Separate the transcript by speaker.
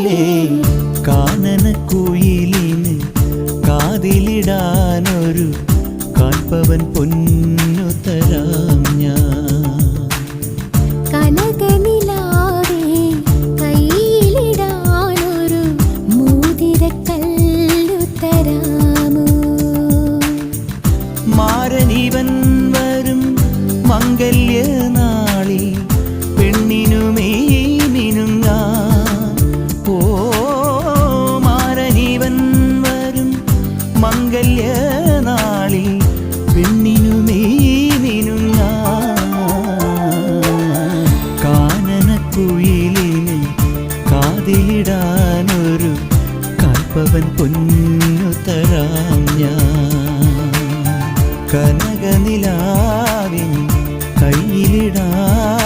Speaker 1: ചൊല്ലേ കാനനക്കുയിലിന് കാതിലിടാനൊരു കാൽപ്പവൻ പൊന്നു തരാം ഞാൻ.
Speaker 2: കനകനിലാവേ കയ്യിലിടാനൊരു മോതിരക്കല്ലു തരാമോ?
Speaker 1: മാരനിവൻ വരും മംഗല്യനാളിൽ പെണ്ണിനുമേനിനും ഞാൻ. ഓ മാരനിവൻ വരും മംഗല്യനാളിൽ പെണ്ണിനുമേനിനും ഞാൻ. കാനനക്കുയിലിന് കാതിലിടാനൊരു കാൽപ്പവൻ പൊന്നു തരാം ഞാൻ. കനകനിലാവിൻ കയ്യിലിടാൻ